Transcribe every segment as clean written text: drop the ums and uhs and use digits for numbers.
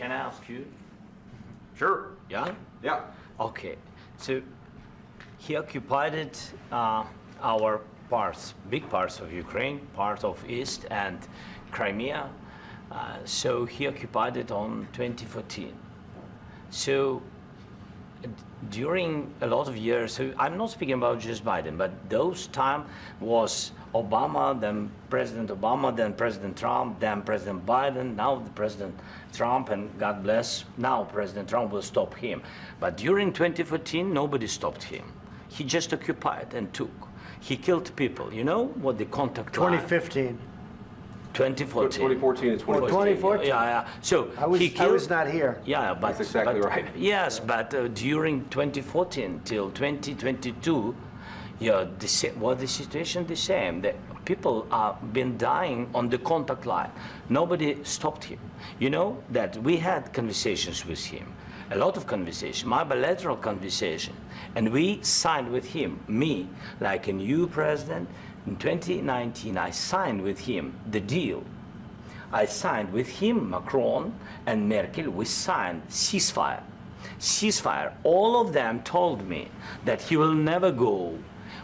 Can I ask you? Sure. Yeah? Yeah. Okay. So he occupied it, our parts, big parts of Ukraine, part of East and Crimea. So he occupied it on 2014. So during a lot of years, so I'm not speaking about just Biden, but those time was Obama, then President Obama, then President Trump, then President Biden, now the President Trump, and God bless, now President Trump will stop him. But during 2014, nobody stopped him. He just occupied and took. He killed people. You know what the contact line? 2015. 2014. 2014 and 2014. 2014. Yeah. So I killed, was not here. Yeah, but that's exactly but, right. Yes, but during 2014 till 2022, yeah, the situation the same. The people have been dying on the contact line. Nobody stopped him. You know that we had conversations with him, a lot of conversation, my bilateral conversation, and we signed with him, me, like a new president. In 2019, I signed with him the deal. I signed with him, Macron and Merkel, we signed ceasefire. Ceasefire. All of them told me that he will never go.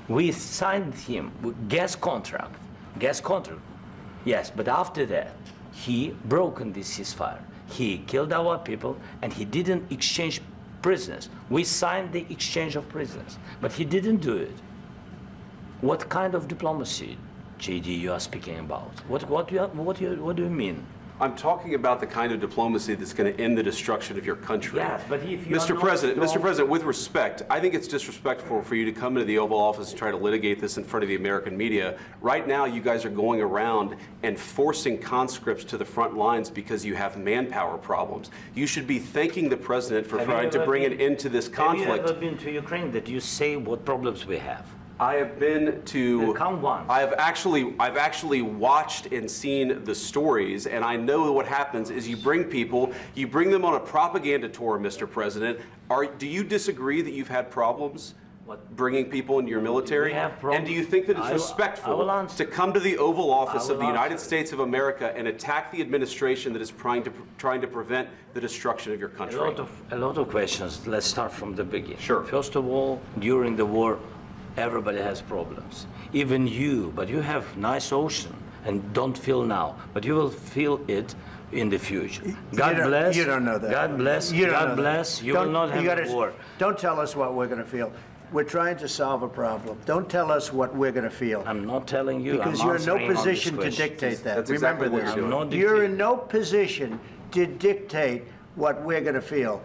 We signed him with gas contract. Yes, but after that, he broken this ceasefire. He killed our people and he didn't exchange prisoners. We signed the exchange of prisoners, but he didn't do it. What kind of diplomacy, JD, you are speaking about? What do you mean? I'm talking about the kind of diplomacy that's going to end the destruction of your country. Yes, but if you Mr. President, with respect, I think it's disrespectful for you to come into the Oval Office and try to litigate this in front of the American media. Right now, you guys are going around and forcing conscripts to the front lines because you have manpower problems. You should be thanking the President for trying to bring an end to this conflict. Have you ever been to Ukraine that you say what problems we have? I have been to. Come once. I've actually watched and seen the stories, and I know what happens is you bring them on a propaganda tour, Mr. President. Do you disagree that you've had problems bringing people into your military? And do you think that it's respectful to come to the Oval Office of the United States of America and attack the administration that is trying to prevent the destruction of your country? A lot of questions. Let's start from the beginning. Sure. First of all, during the war, everybody has problems, even you, but you have nice ocean and don't feel now, but you will feel it in the future. God bless. You don't know that. God bless. God bless. You will not have a war. Don't tell us what we're going to feel. We're trying to solve a problem. Don't tell us what we're going to feel. I'm not telling you. Because you're in no position to dictate that. That's Remember exactly what this. You're in no position to dictate what we're going to feel.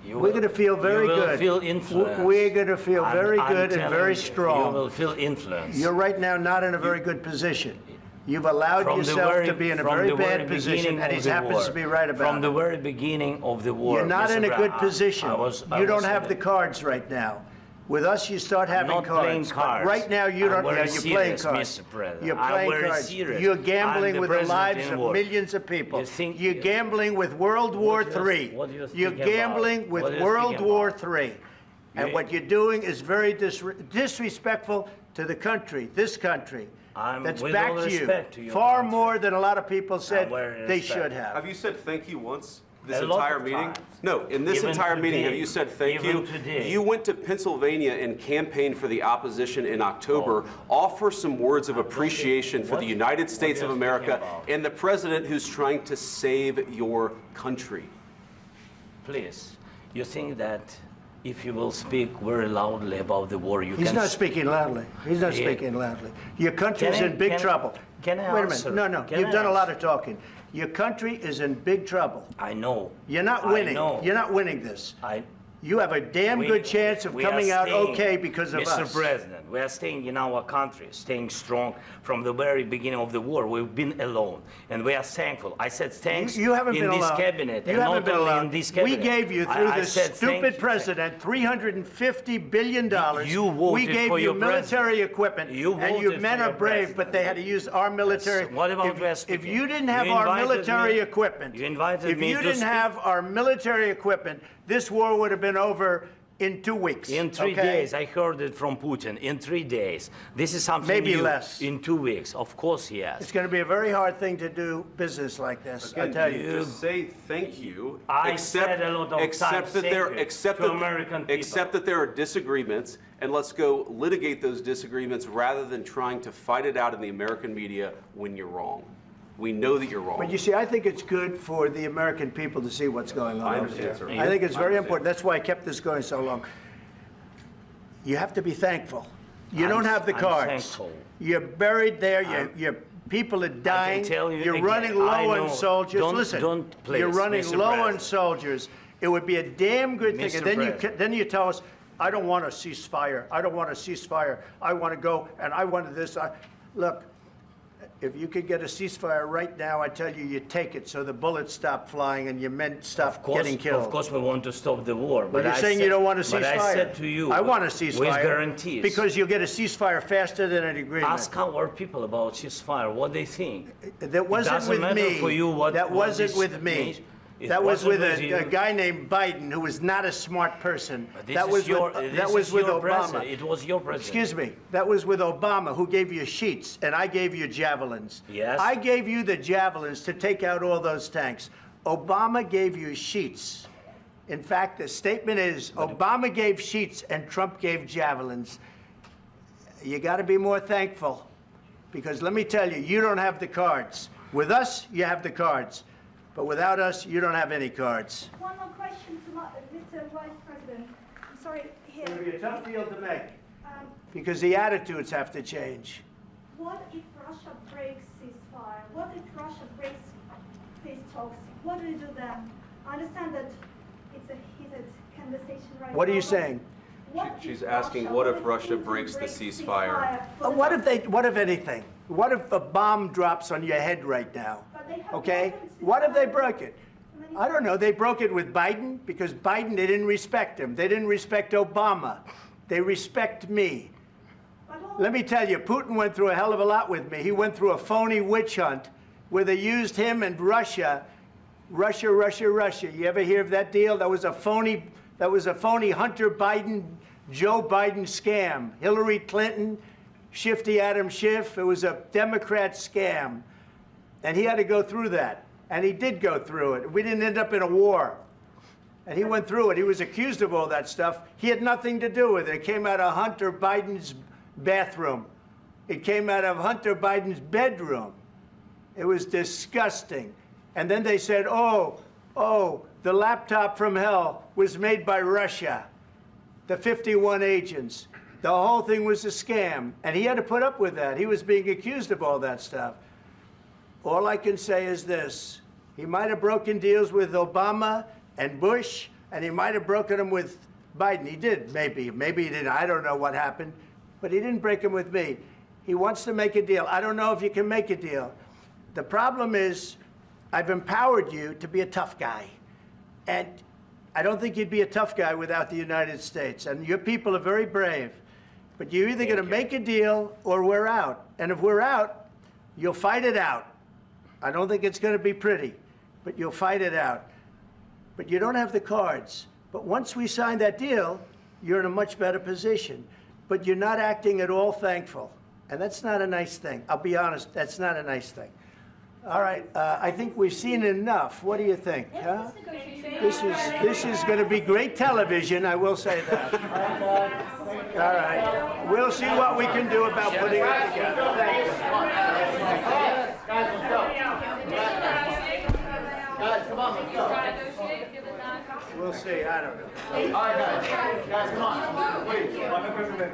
We're going to feel very good. You will feel influence. We're going to feel very good and very strong. You will feel influence. You're right now not in a very good position. You've allowed yourself to be in a very bad position, and he happens to be right about it. From the very beginning of the war. You're not in a good position. You don't have the cards right now. With us, you start having cards. But right now, you don't. You're playing cards. You're playing cards. You're gambling with the lives of millions of people. You're gambling with World War III. You're gambling with World War III. And what you're doing is very disrespectful to the country, this country. That's back to you. Far more than a lot of people said they should have. Have you said thank you once? This entire meeting? No, in this entire meeting, have you said thank you? You went to Pennsylvania and campaigned for the opposition in October. Offer some words of appreciation for the United States of America and the president who's trying to save your country. Please, you think that if you will speak very loudly about the war, you can... He's not speaking loudly. He's not speaking loudly. Your country's in big trouble. Can I Wait a minute. No. You've done a lot of talking. Your country is in big trouble. I know. You're not winning. You're not winning this. You have a damn good chance of coming out okay because of us. Mr. President, we are staying in our country, staying strong from the very beginning of the war. We've been alone, and we are thankful. I said thanks you haven't in been this alone. cabinet, you and haven't not been only alone. in this cabinet. We gave you, through this stupid president, $350 billion. You voted we gave for you your military equipment, and your men are brave, but they had to use our military. Yes. What about if you didn't have our military equipment, you invited if me you to didn't have our military equipment, this war would have been over in 2 weeks. In 3 days, I heard it from Putin. In 3 days, this is something maybe new. Less. In 2 weeks, of course, yes. It's going to be a very hard thing to do business like this. I tell you. Just say thank you. I said a lot of except that there are disagreements, and let's go litigate those disagreements rather than trying to fight it out in the American media when you're wrong. We know that you're wrong. But you see, I think it's good for the American people to see what's going on over there. Sir. I think it's very important. That's why I kept this going so long. You have to be thankful. You don't have the cards. Thankful. You're buried there. Your people are dying. I can tell you you're again, running low on soldiers. Listen, please, you're running Mr. low President. on soldiers. It would be a damn good thing. Mr. And then you tell us, I don't want a ceasefire. I don't want a ceasefire. I want to go, and I want this. Look, if you could get a ceasefire right now, I tell you, you take it so the bullets stop flying and your men stop getting killed. Of course, we want to stop the war. But you're saying you don't want a ceasefire. But I said to you, I want a ceasefire. with guarantees. Because you'll get a ceasefire faster than an agreement. Ask our people about ceasefire, what they think. That wasn't with me. For you what, that wasn't with me. That was with a guy named Biden, who was not a smart person. That was with Obama. It was your president. Excuse me. That was with Obama, who gave you sheets, and I gave you javelins. Yes. I gave you the javelins to take out all those tanks. Obama gave you sheets. In fact, the statement is Obama gave sheets and Trump gave javelins. You got to be more thankful, because let me tell you, you don't have the cards. With us, you have the cards. But without us, you don't have any cards. One more question to Mr. Vice President. I'm sorry, here. It's going to be a tough deal to make, because the attitudes have to change. What if Russia breaks ceasefire? What if Russia breaks peace talks? What do we do then? I understand that it's a heated conversation right now. What are you saying? She's asking, what if Russia breaks the ceasefire? What if anything? What if a bomb drops on your head right now? Okay? What if they broke it? I don't know. They broke it with Biden, because Biden, they didn't respect him. They didn't respect Obama. They respect me. Let me tell you, Putin went through a hell of a lot with me. He went through a phony witch hunt where they used him and Russia. Russia. You ever hear of that deal? That was a phony Hunter Biden, Joe Biden scam. Hillary Clinton, Shifty Adam Schiff. It was a Democrat scam. And he had to go through that. And he did go through it. We didn't end up in a war. And he went through it. He was accused of all that stuff. He had nothing to do with it. It came out of Hunter Biden's bathroom. It came out of Hunter Biden's bedroom. It was disgusting. And then they said, oh, the laptop from hell was made by Russia. The 51 agents. The whole thing was a scam. And he had to put up with that. He was being accused of all that stuff. All I can say is this. He might have broken deals with Obama and Bush, and he might have broken them with Biden. He did, maybe. Maybe he didn't. I don't know what happened. But he didn't break them with me. He wants to make a deal. I don't know if you can make a deal. The problem is, I've empowered you to be a tough guy. And I don't think you'd be a tough guy without the United States. And your people are very brave. But you're either going to make a deal or we're out. And if we're out, you'll fight it out. I don't think it's going to be pretty, but you'll fight it out. But you don't have the cards. But once we sign that deal, you're in a much better position. But you're not acting at all thankful. And that's not a nice thing. I'll be honest, that's not a nice thing. All right, I think we've seen enough. What do you think? Huh? This is going to be great television, I will say that. All right. We'll see what we can do about putting it together. Thank you. Guys, let's go. Guys, come on, let's go. We'll see. I don't know. All right, guys. Guys, come on. Please.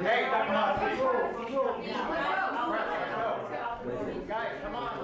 Hey, come on. Guys, come on.